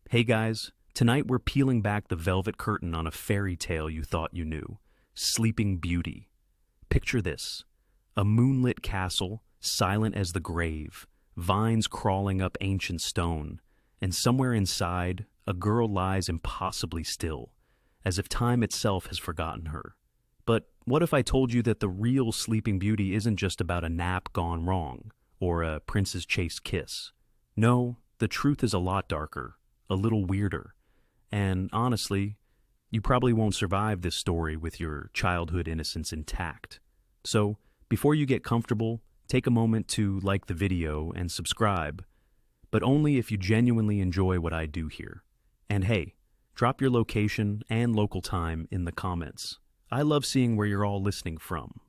Hey guys, tonight we're peeling back the velvet curtain on a fairy tale you thought you knew, Sleeping Beauty. Picture this, a moonlit castle, silent as the grave, vines crawling up ancient stone, and somewhere inside, a girl lies impossibly still, as if time itself has forgotten her. But what if I told you that the real Sleeping Beauty isn't just about a nap gone wrong, or a prince's chaste kiss? No, the truth is a lot darker, a little weirder, and honestly, you probably won't survive this story with your childhood innocence intact. So, before you get comfortable, take a moment to like the video and subscribe, but only if you genuinely enjoy what I do here. And hey, drop your location and local time in the comments. I love seeing where you're all listening from.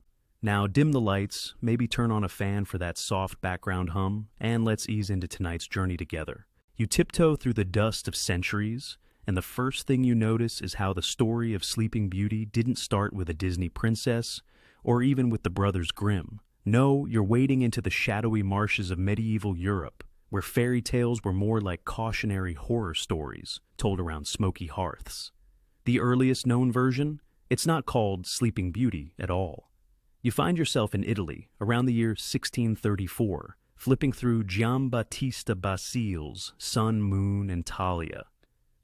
Now dim the lights, maybe turn on a fan for that soft background hum, and let's ease into tonight's journey together. You tiptoe through the dust of centuries, and the first thing you notice is how the story of Sleeping Beauty didn't start with a Disney princess, or even with the Brothers Grimm. No, you're wading into the shadowy marshes of medieval Europe, where fairy tales were more like cautionary horror stories told around smoky hearths. The earliest known version? It's not called Sleeping Beauty at all. You find yourself in Italy around the year 1634, flipping through Giambattista Basile's Sun, Moon, and Talia.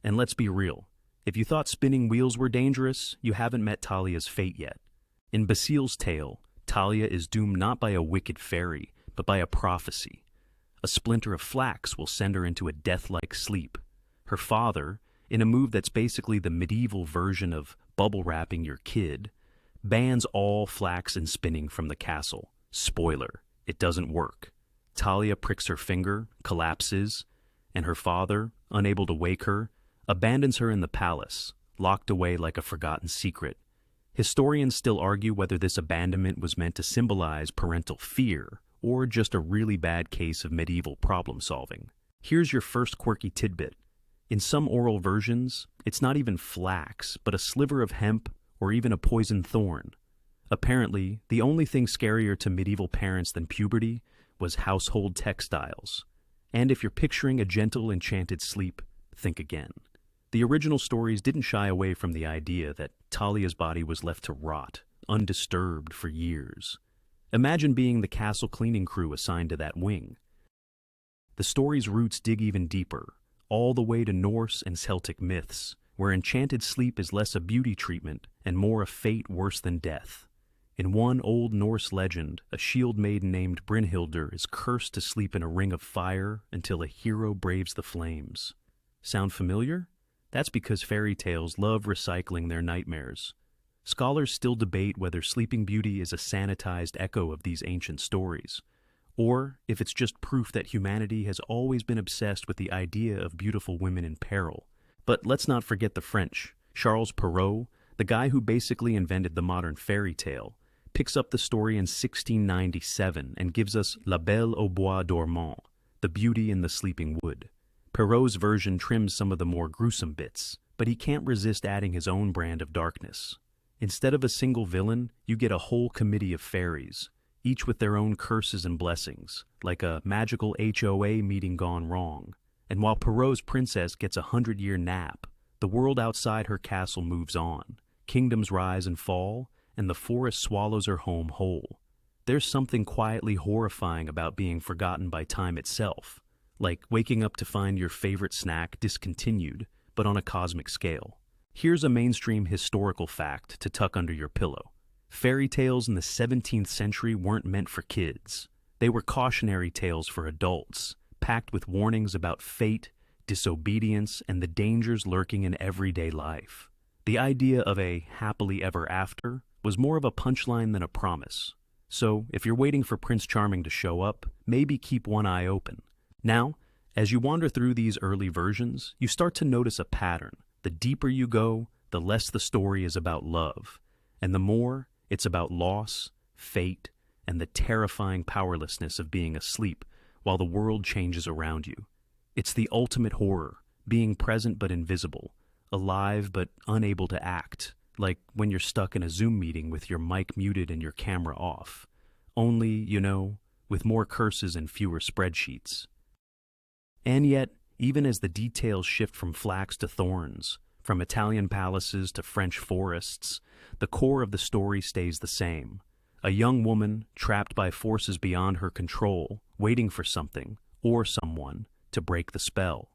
And let's be real, if you thought spinning wheels were dangerous, you haven't met Talia's fate yet. In Basile's tale, Talia is doomed not by a wicked fairy, but by a prophecy. A splinter of flax will send her into a death-like sleep. Her father, in a move that's basically the medieval version of bubble wrapping your kid, bans all flax and spinning from the castle. Spoiler, it doesn't work. Talia pricks her finger, collapses, and her father, unable to wake her, abandons her in the palace, locked away like a forgotten secret. Historians still argue whether this abandonment was meant to symbolize parental fear or just a really bad case of medieval problem solving. Here's your first quirky tidbit. In some oral versions, it's not even flax, but a sliver of hemp or even a poisoned thorn. Apparently, the only thing scarier to medieval parents than puberty was household textiles. And if you're picturing a gentle, enchanted sleep, think again. The original stories didn't shy away from the idea that Talia's body was left to rot, undisturbed for years. Imagine being the castle cleaning crew assigned to that wing. The story's roots dig even deeper, all the way to Norse and Celtic myths, where enchanted sleep is less a beauty treatment and more a fate worse than death. In one old Norse legend, a shield maiden named Brynhildr is cursed to sleep in a ring of fire until a hero braves the flames. Sound familiar? That's because fairy tales love recycling their nightmares. Scholars still debate whether Sleeping Beauty is a sanitized echo of these ancient stories, or if it's just proof that humanity has always been obsessed with the idea of beautiful women in peril. But let's not forget the French. Charles Perrault, the guy who basically invented the modern fairy tale, picks up the story in 1697 and gives us La Belle au Bois Dormant, the beauty in the sleeping wood. Perrault's version trims some of the more gruesome bits, but he can't resist adding his own brand of darkness. Instead of a single villain, you get a whole committee of fairies, each with their own curses and blessings, like a magical HOA meeting gone wrong. And while Perrault's princess gets a 100-year nap, the world outside her castle moves on. Kingdoms rise and fall, and the forest swallows her home whole. There's something quietly horrifying about being forgotten by time itself, like waking up to find your favorite snack discontinued, but on a cosmic scale. Here's a mainstream historical fact to tuck under your pillow. Fairy tales in the 17th century weren't meant for kids. They were cautionary tales for adults, packed with warnings about fate, disobedience, and the dangers lurking in everyday life. The idea of a happily ever after was more of a punchline than a promise. So, if you're waiting for Prince Charming to show up, maybe keep one eye open. Now, as you wander through these early versions, you start to notice a pattern. The deeper you go, the less the story is about love, and the more it's about loss, fate, and the terrifying powerlessness of being asleep while the world changes around you. It's the ultimate horror, being present but invisible, alive but unable to act, like when you're stuck in a Zoom meeting with your mic muted and your camera off. Only, with more curses and fewer spreadsheets. And yet, Even as the details shift from flax to thorns, from Italian palaces to French forests, the core of the story stays the same. A young woman trapped by forces beyond her control, waiting for something, or someone, to break the spell.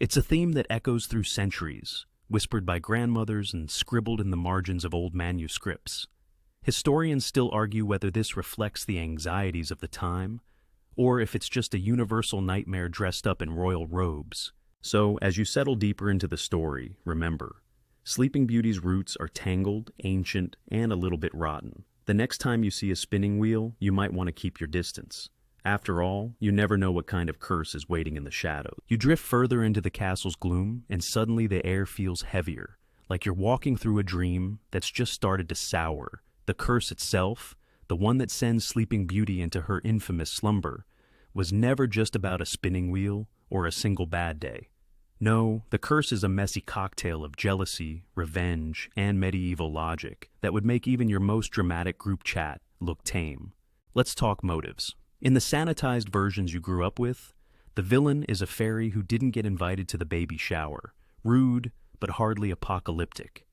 It's a theme that echoes through centuries, whispered by grandmothers and scribbled in the margins of old manuscripts. Historians still argue whether this reflects the anxieties of the time, or if it's just a universal nightmare dressed up in royal robes. So, as you settle deeper into the story, remember, Sleeping Beauty's roots are tangled, ancient, and a little bit rotten. The next time you see a spinning wheel, you might want to keep your distance. After all, you never know what kind of curse is waiting in the shadows. You drift further into the castle's gloom, and suddenly the air feels heavier, like you're walking through a dream that's just started to sour. The curse itself, the one that sends Sleeping Beauty into her infamous slumber, was never just about a spinning wheel or a single bad day. No, the curse is a messy cocktail of jealousy, revenge, and medieval logic that would make even your most dramatic group chat look tame. Let's talk motives. In the sanitized versions you grew up with, the villain is a fairy who didn't get invited to the baby shower, rude but hardly apocalyptic.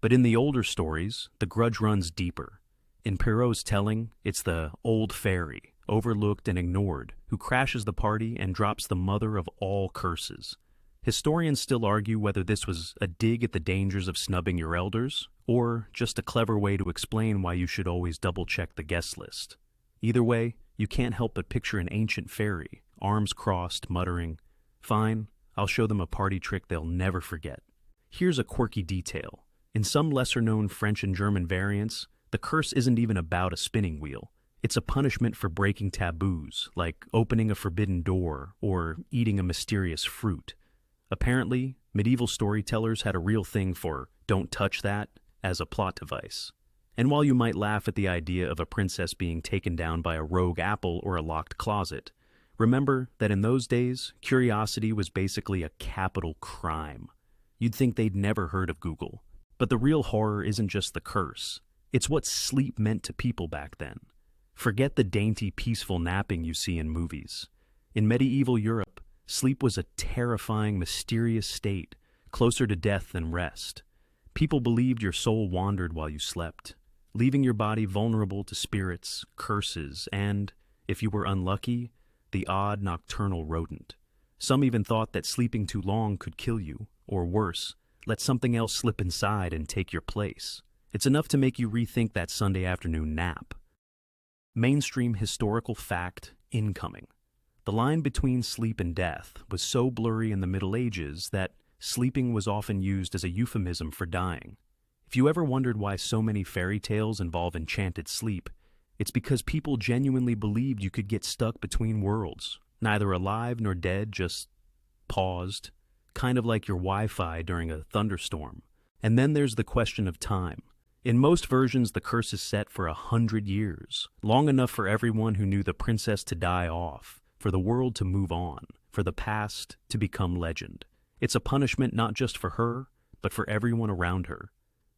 But in the older stories, the grudge runs deeper. In Perrault's telling, it's the old fairy, overlooked and ignored, who crashes the party and drops the mother of all curses. Historians still argue whether this was a dig at the dangers of snubbing your elders, or just a clever way to explain why you should always double-check the guest list. Either way, you can't help but picture an ancient fairy, arms crossed, muttering, "Fine, I'll show them a party trick they'll never forget." Here's a quirky detail. In some lesser-known French and German variants, the curse isn't even about a spinning wheel. It's a punishment for breaking taboos, like opening a forbidden door or eating a mysterious fruit. Apparently, medieval storytellers had a real thing for "don't touch that" as a plot device. And while you might laugh at the idea of a princess being taken down by a rogue apple or a locked closet, remember that in those days, curiosity was basically a capital crime. You'd think they'd never heard of Google. But the real horror isn't just the curse. It's what sleep meant to people back then. Forget the dainty, peaceful napping you see in movies. In medieval Europe, sleep was a terrifying, mysterious state, closer to death than rest. People believed your soul wandered while you slept, leaving your body vulnerable to spirits, curses, and, if you were unlucky, the odd nocturnal rodent. Some even thought that sleeping too long could kill you, or worse, let something else slip inside and take your place. It's enough to make you rethink that Sunday afternoon nap. Mainstream historical fact incoming. The line between sleep and death was so blurry in the Middle Ages that sleeping was often used as a euphemism for dying. If you ever wondered why so many fairy tales involve enchanted sleep, it's because people genuinely believed you could get stuck between worlds, neither alive nor dead, just paused, kind of like your Wi-Fi during a thunderstorm. And then there's the question of time. In most versions, the curse is set for 100 years, long enough for everyone who knew the princess to die off, for the world to move on, for the past to become legend. It's a punishment not just for her, but for everyone around her.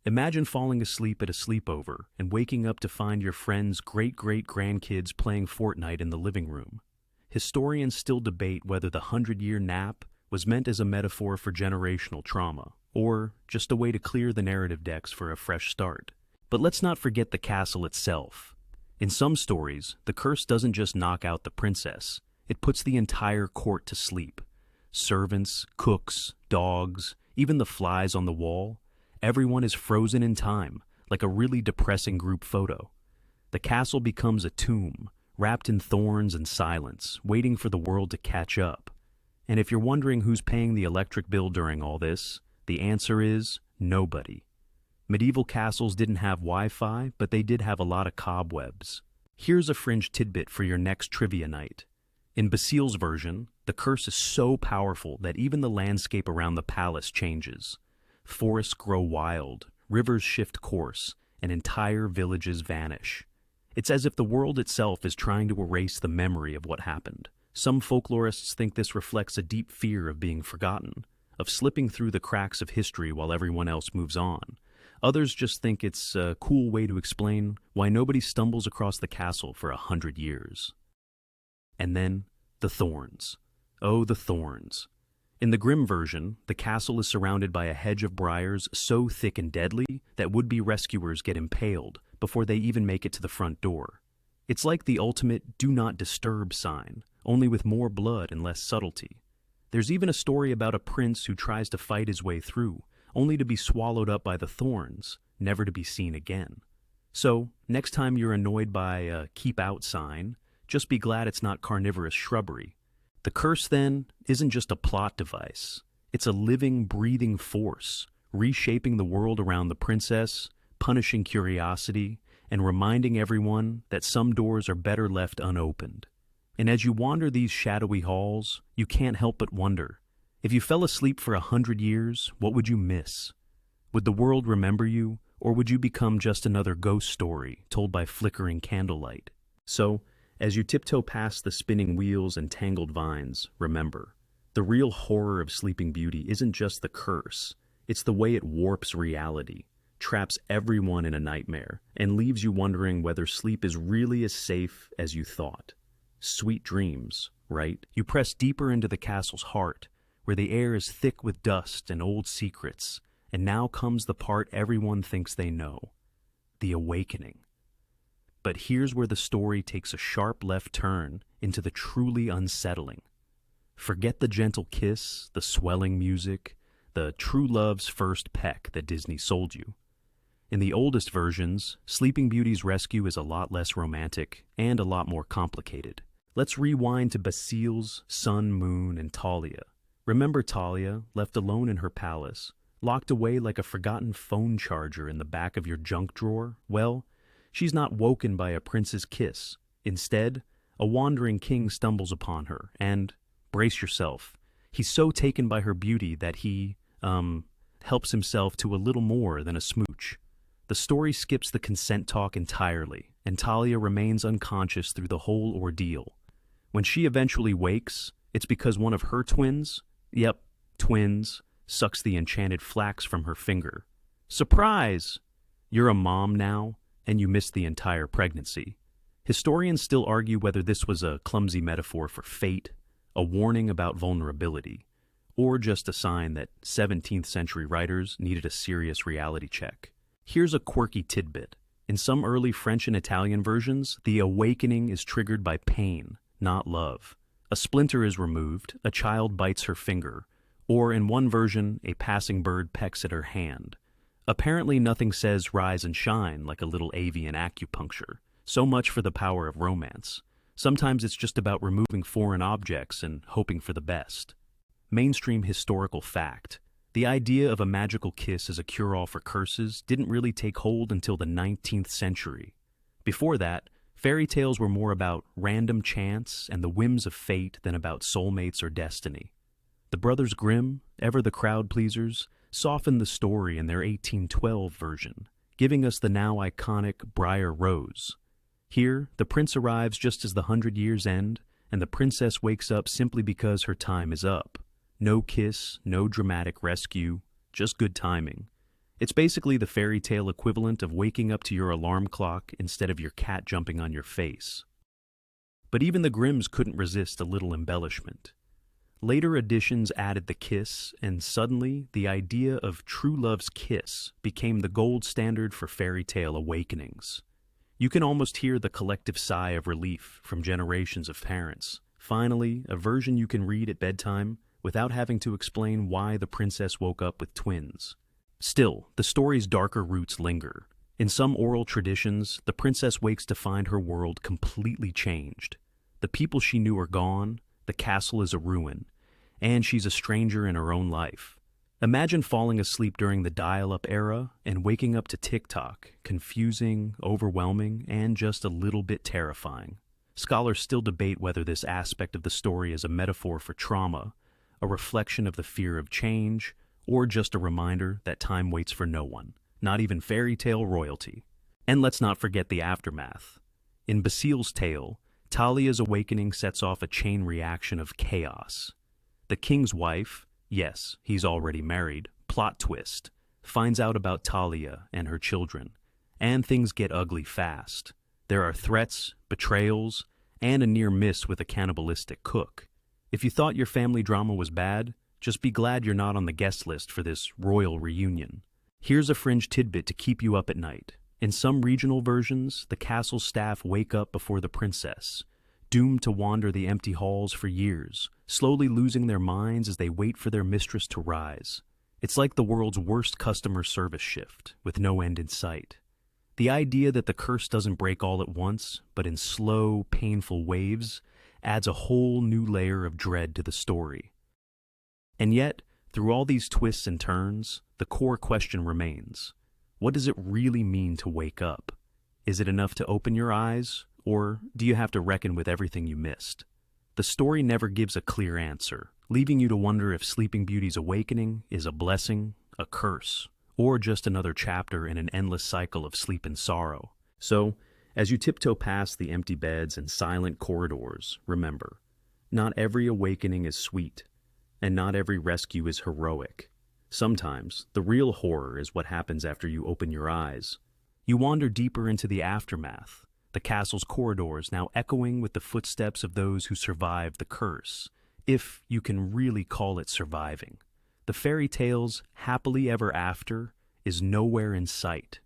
Imagine falling asleep at a sleepover and waking up to find your friend's great-great-grandkids playing Fortnite in the living room. Historians still debate whether the 100-year nap was meant as a metaphor for generational trauma, or just a way to clear the narrative decks for a fresh start. But let's not forget the castle itself. In some stories, the curse doesn't just knock out the princess, it puts the entire court to sleep. Servants, cooks, dogs, even the flies on the wall, everyone is frozen in time, like a really depressing group photo. The castle becomes a tomb, wrapped in thorns and silence, waiting for the world to catch up. And if you're wondering who's paying the electric bill during all this, the answer is nobody. Medieval castles didn't have Wi-Fi, but they did have a lot of cobwebs. Here's a fringe tidbit for your next trivia night. In Basile's version, the curse is so powerful that even the landscape around the palace changes. Forests grow wild, rivers shift course, and entire villages vanish. It's as if the world itself is trying to erase the memory of what happened. Some folklorists think this reflects a deep fear of being forgotten, of slipping through the cracks of history while everyone else moves on. Others just think it's a cool way to explain why nobody stumbles across the castle for 100 years. And then, the thorns. Oh, the thorns. In the Grimm version, the castle is surrounded by a hedge of briars so thick and deadly that would-be rescuers get impaled before they even make it to the front door. It's like the ultimate do not disturb sign, only with more blood and less subtlety. There's even a story about a prince who tries to fight his way through, only to be swallowed up by the thorns, never to be seen again. So, next time you're annoyed by a keep out sign, just be glad it's not carnivorous shrubbery. The curse, then, isn't just a plot device. It's a living, breathing force, reshaping the world around the princess, punishing curiosity, and reminding everyone that some doors are better left unopened. And as you wander these shadowy halls, you can't help but wonder, if you fell asleep for 100 years, what would you miss? Would the world remember you, or would you become just another ghost story told by flickering candlelight? So, as you tiptoe past the spinning wheels and tangled vines, remember, the real horror of Sleeping Beauty isn't just the curse, it's the way it warps reality, traps everyone in a nightmare, and leaves you wondering whether sleep is really as safe as you thought. Sweet dreams, right? You press deeper into the castle's heart, where the air is thick with dust and old secrets, and now comes the part everyone thinks they know, the awakening. But here's where the story takes a sharp left turn into the truly unsettling. Forget the gentle kiss, the swelling music, the true love's first peck that Disney sold you. In the oldest versions, Sleeping Beauty's rescue is a lot less romantic and a lot more complicated. Let's rewind to Basile's Sun, Moon, and Talia. Remember Talia, left alone in her palace, locked away like a forgotten phone charger in the back of your junk drawer? Well, she's not woken by a prince's kiss. Instead, a wandering king stumbles upon her, and, brace yourself, he's so taken by her beauty that he, helps himself to a little more than a smooch. The story skips the consent talk entirely, and Talia remains unconscious through the whole ordeal. When she eventually wakes, it's because one of her twins, twins, sucks the enchanted flax from her finger. Surprise! You're a mom now, and you missed the entire pregnancy. Historians still argue whether this was a clumsy metaphor for fate, a warning about vulnerability, or just a sign that 17th century writers needed a serious reality check. Here's a quirky tidbit. In some early French and Italian versions, the awakening is triggered by pain, not love. A splinter is removed, a child bites her finger, or in one version, a passing bird pecks at her hand. Apparently nothing says rise and shine like a little avian acupuncture. So much for the power of romance. Sometimes it's just about removing foreign objects and hoping for the best. Mainstream historical fact. The idea of a magical kiss as a cure-all for curses didn't really take hold until the 19th century. Before that, fairy tales were more about random chance and the whims of fate than about soulmates or destiny. The Brothers Grimm, ever the crowd pleasers, softened the story in their 1812 version, giving us the now iconic Briar Rose. Here, the prince arrives just as the 100 years end, and the princess wakes up simply because her time is up. No kiss, no dramatic rescue, just good timing. It's basically the fairy tale equivalent of waking up to your alarm clock instead of your cat jumping on your face. But even the Grimms couldn't resist a little embellishment. Later editions added the kiss, and suddenly the idea of true love's kiss became the gold standard for fairy tale awakenings. You can almost hear the collective sigh of relief from generations of parents. Finally, a version you can read at bedtime without having to explain why the princess woke up with twins. Still, the story's darker roots linger. In some oral traditions, the princess wakes to find her world completely changed. The people she knew are gone, the castle is a ruin, and she's a stranger in her own life. Imagine falling asleep during the dial-up era and waking up to TikTok, confusing, overwhelming, and just a little bit terrifying. Scholars still debate whether this aspect of the story is a metaphor for trauma, a reflection of the fear of change, or just a reminder that time waits for no one, not even fairy tale royalty. And let's not forget the aftermath. In Basile's tale, Talia's awakening sets off a chain reaction of chaos. The king's wife, yes, he's already married, plot twist, finds out about Talia and her children, and things get ugly fast. There are threats, betrayals, and a near miss with a cannibalistic cook. If you thought your family drama was bad, Just be glad you're not on the guest list for this royal reunion. Here's a fringe tidbit to keep you up at night. In some regional versions, the castle staff wake up before the princess, doomed to wander the empty halls for years, slowly losing their minds as they wait for their mistress to rise. It's like the world's worst customer service shift, with no end in sight. The idea that the curse doesn't break all at once, but in slow, painful waves, adds a whole new layer of dread to the story. And yet, through all these twists and turns, the core question remains. What does it really mean to wake up? Is it enough to open your eyes, or do you have to reckon with everything you missed? The story never gives a clear answer, leaving you to wonder if Sleeping Beauty's awakening is a blessing, a curse, or just another chapter in an endless cycle of sleep and sorrow. So, as you tiptoe past the empty beds and silent corridors, remember, not every awakening is sweet, and not every rescue is heroic. Sometimes, the real horror is what happens after you open your eyes. You wander deeper into the aftermath, the castle's corridors now echoing with the footsteps of those who survived the curse, if you can really call it surviving. The fairy tale's happily ever after is nowhere in sight.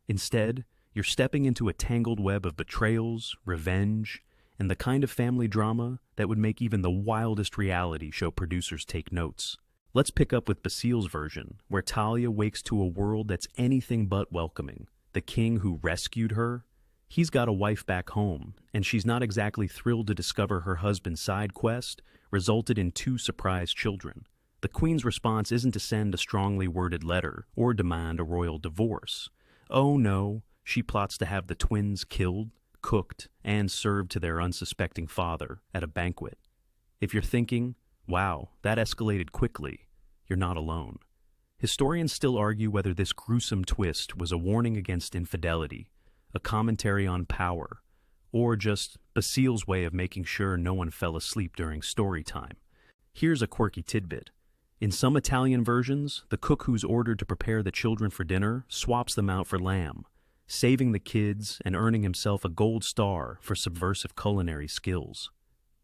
Instead, you're stepping into a tangled web of betrayals, revenge, and the kind of family drama that would make even the wildest reality show producers take notes. Let's pick up with Basile's version, where Talia wakes to a world that's anything but welcoming. The king who rescued her, he's got a wife back home, and she's not exactly thrilled to discover her husband's side quest resulted in 2 surprise children. The queen's response isn't to send a strongly worded letter or demand a royal divorce. Oh no, she plots to have the twins killed, cooked, and served to their unsuspecting father at a banquet. If you're thinking, wow, that escalated quickly, you're not alone. Historians still argue whether this gruesome twist was a warning against infidelity, a commentary on power, or just Basile's way of making sure no one fell asleep during story time. Here's a quirky tidbit. In some Italian versions, the cook who's ordered to prepare the children for dinner swaps them out for lamb, saving the kids and earning himself a gold star for subversive culinary skills.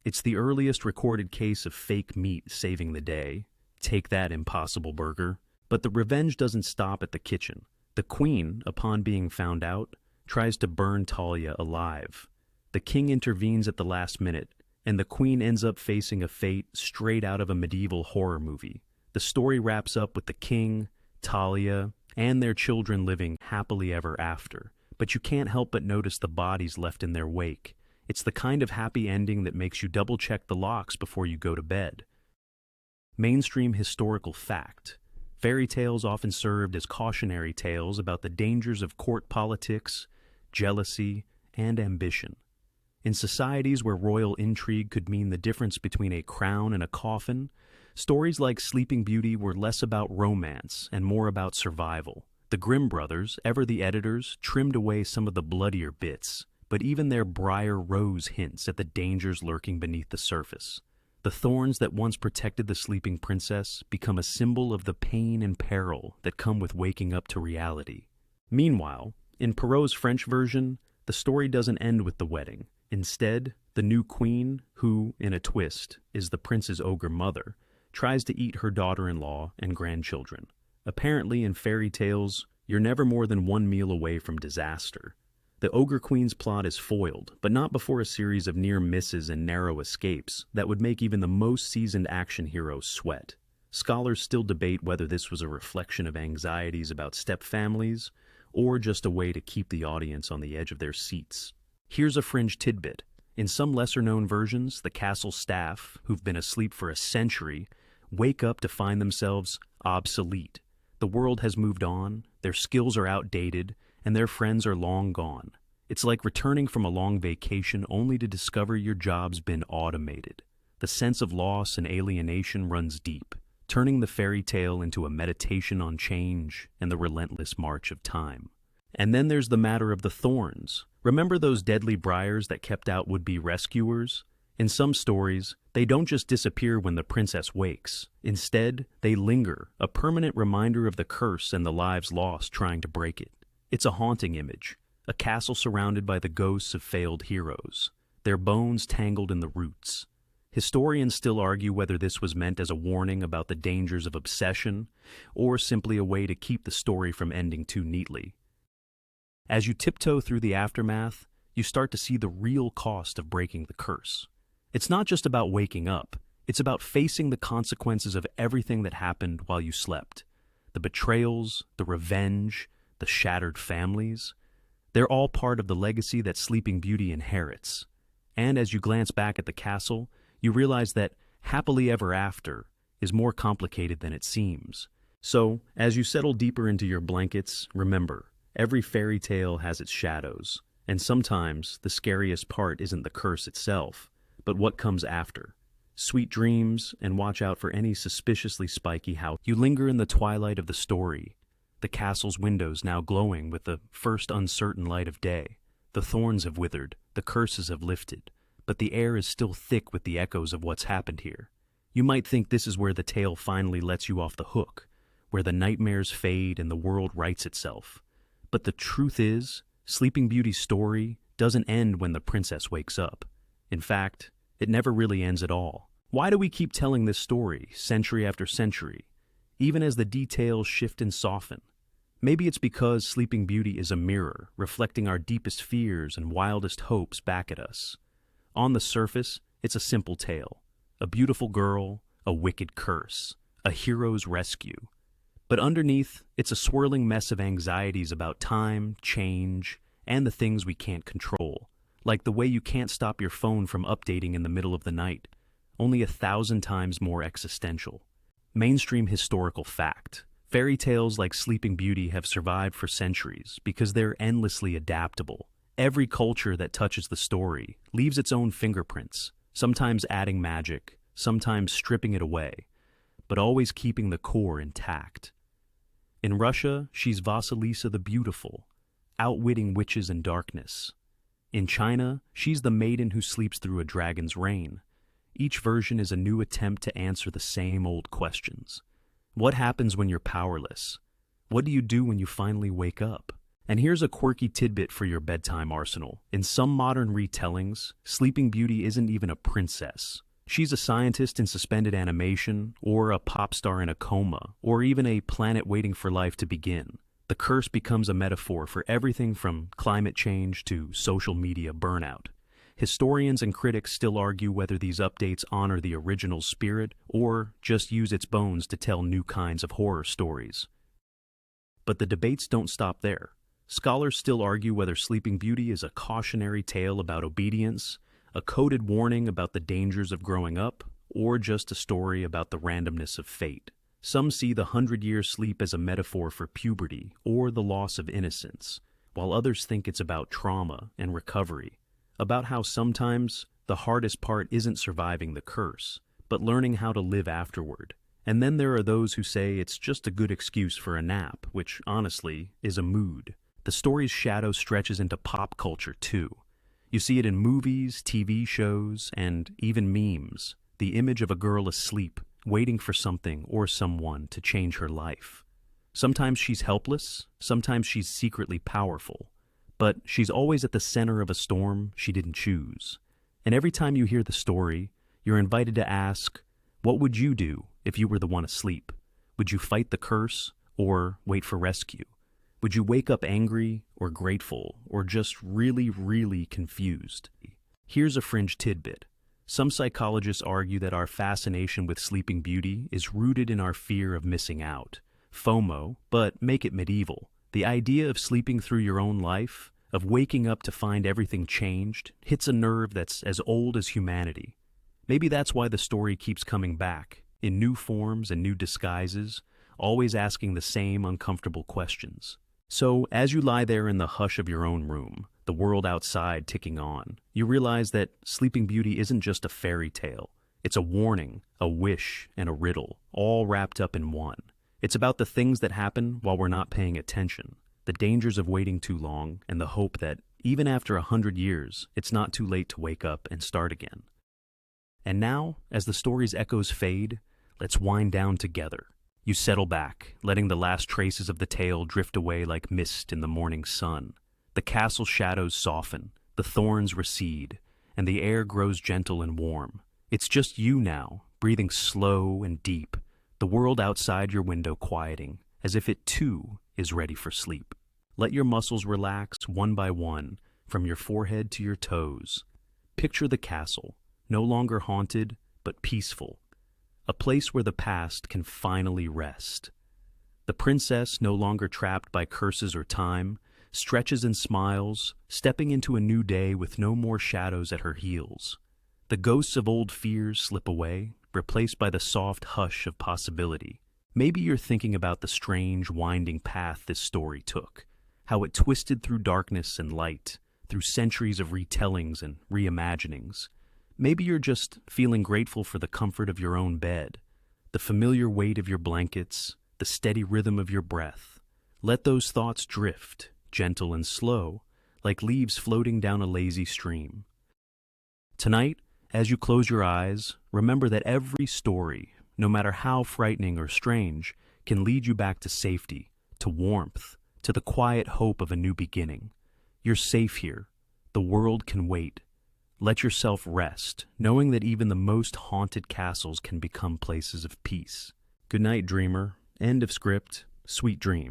It's the earliest recorded case of fake meat saving the day. Take that, Impossible Burger. But the revenge doesn't stop at the kitchen. The queen, upon being found out, tries to burn Talia alive. The king intervenes at the last minute, and the queen ends up facing a fate straight out of a medieval horror movie. The story wraps up with the king, Talia, and their children living happily ever after. But you can't help but notice the bodies left in their wake. It's the kind of happy ending that makes you double-check the locks before you go to bed. Mainstream historical fact. Fairy tales often served as cautionary tales about the dangers of court politics, jealousy, and ambition. In societies where royal intrigue could mean the difference between a crown and a coffin, stories like Sleeping Beauty were less about romance and more about survival. The Grimm brothers, ever the editors, trimmed away some of the bloodier bits, but even their Briar Rose hints at the dangers lurking beneath the surface. The thorns that once protected the sleeping princess become a symbol of the pain and peril that come with waking up to reality. Meanwhile, in Perrault's French version, the story doesn't end with the wedding. Instead, the new queen, who, in a twist, is the prince's ogre mother, tries to eat her daughter-in-law and grandchildren. Apparently, in fairy tales, you're never more than one meal away from disaster. The Ogre Queen's plot is foiled, but not before a series of near misses and narrow escapes that would make even the most seasoned action heroes sweat. Scholars still debate whether this was a reflection of anxieties about step-families, or just a way to keep the audience on the edge of their seats. Here's a fringe tidbit. In some lesser-known versions, the castle staff, who've been asleep for a century, wake up to find themselves obsolete. The world has moved on, their skills are outdated, and their friends are long gone. It's like returning from a long vacation only to discover your job's been automated. The sense of loss and alienation runs deep, turning the fairy tale into a meditation on change and the relentless march of time. And then there's the matter of the thorns. Remember those deadly briars that kept out would-be rescuers? In some stories, they don't just disappear when the princess wakes. Instead, they linger, a permanent reminder of the curse and the lives lost trying to break it. It's a haunting image, a castle surrounded by the ghosts of failed heroes, their bones tangled in the roots. Historians still argue whether this was meant as a warning about the dangers of obsession, or simply a way to keep the story from ending too neatly. As you tiptoe through the aftermath, you start to see the real cost of breaking the curse. It's not just about waking up, it's about facing the consequences of everything that happened while you slept. The betrayals, the revenge, the shattered families. They're all part of the legacy that Sleeping Beauty inherits. And as you glance back at the castle, you realize that happily ever after is more complicated than it seems. So, as you settle deeper into your blankets, remember, every fairy tale has its shadows, and sometimes the scariest part isn't the curse itself, but what comes after. Sweet dreams, and watch out for any suspiciously spiky house. You linger in the twilight of the story, the castle's windows now glowing with the first uncertain light of day. The thorns have withered, the curses have lifted, but the air is still thick with the echoes of what's happened here. You might think this is where the tale finally lets you off the hook, where the nightmares fade and the world rights itself. But the truth is, Sleeping Beauty's story doesn't end when the princess wakes up. In fact, it never really ends at all. Why do we keep telling this story, century after century, even as the details shift and soften? Maybe it's because Sleeping Beauty is a mirror, reflecting our deepest fears and wildest hopes back at us. On the surface, it's a simple tale. A beautiful girl, a wicked curse, a hero's rescue. But underneath, it's a swirling mess of anxieties about time, change, and the things we can't control. Like the way you can't stop your phone from updating in the middle of the night, only 1,000 times more existential. Mainstream historical fact. Fairy tales like Sleeping Beauty have survived for centuries because they're endlessly adaptable. Every culture that touches the story leaves its own fingerprints, sometimes adding magic, sometimes stripping it away, but always keeping the core intact. In Russia, she's Vasilisa the Beautiful, outwitting witches and darkness. In China, she's the maiden who sleeps through a dragon's reign. Each version is a new attempt to answer the same old questions. What happens when you're powerless? What do you do when you finally wake up? And here's a quirky tidbit for your bedtime arsenal. In some modern retellings, Sleeping Beauty isn't even a princess. She's a scientist in suspended animation, or a pop star in a coma, or even a planet waiting for life to begin. The curse becomes a metaphor for everything from climate change to social media burnout. Historians and critics still argue whether these updates honor the original spirit or just use its bones to tell new kinds of horror stories. But the debates don't stop there. Scholars still argue whether Sleeping Beauty is a cautionary tale about obedience, a coded warning about the dangers of growing up, or just a story about the randomness of fate. Some see the 100-year sleep as a metaphor for puberty or the loss of innocence, while others think it's about trauma and recovery, about how sometimes the hardest part isn't surviving the curse, but learning how to live afterward. And then there are those who say it's just a good excuse for a nap, which, honestly, is a mood. The story's shadow stretches into pop culture, too. You see it in movies, TV shows, and even memes. The image of a girl asleep, waiting for something or someone to change her life. Sometimes she's helpless, sometimes she's secretly powerful, but she's always at the center of a storm she didn't choose. And every time you hear the story, you're invited to ask, what would you do if you were the one asleep? Would you fight the curse or wait for rescue? Would you wake up angry or grateful or just really, really confused? Here's a fringe tidbit. Some psychologists argue that our fascination with Sleeping Beauty is rooted in our fear of missing out. FOMO, but make it medieval. The idea of sleeping through your own life, of waking up to find everything changed, hits a nerve that's as old as humanity. Maybe that's why the story keeps coming back, in new forms and new disguises, always asking the same uncomfortable questions. So, as you lie there in the hush of your own room, the world outside ticking on, you realize that Sleeping Beauty isn't just a fairy tale. It's a warning, a wish, and a riddle, all wrapped up in one. It's about the things that happen while we're not paying attention, the dangers of waiting too long, and the hope that, even after 100 years, it's not too late to wake up and start again. And now, as the story's echoes fade, let's wind down together. You settle back, letting the last traces of the tale drift away like mist in the morning sun. The castle shadows soften, the thorns recede, and the air grows gentle and warm. It's just you now, breathing slow and deep, the world outside your window quieting, as if it too is ready for sleep. Let your muscles relax one by one, from your forehead to your toes. Picture the castle, no longer haunted, but peaceful, a place where the past can finally rest. The princess, no longer trapped by curses or time, stretches and smiles, stepping into a new day with no more shadows at her heels. The ghosts of old fears slip away, replaced by the soft hush of possibility. Maybe you're thinking about the strange, winding path this story took, how it twisted through darkness and light, through centuries of retellings and reimaginings. Maybe you're just feeling grateful for the comfort of your own bed, the familiar weight of your blankets, the steady rhythm of your breath. Let those thoughts drift, gentle and slow, like leaves floating down a lazy stream. Tonight, as you close your eyes, remember that every story, no matter how frightening or strange, can lead you back to safety, to warmth, to the quiet hope of a new beginning. You're safe here. The world can wait. Let yourself rest, knowing that even the most haunted castles can become places of peace. Good night, dreamer. End of script. Sweet dreams.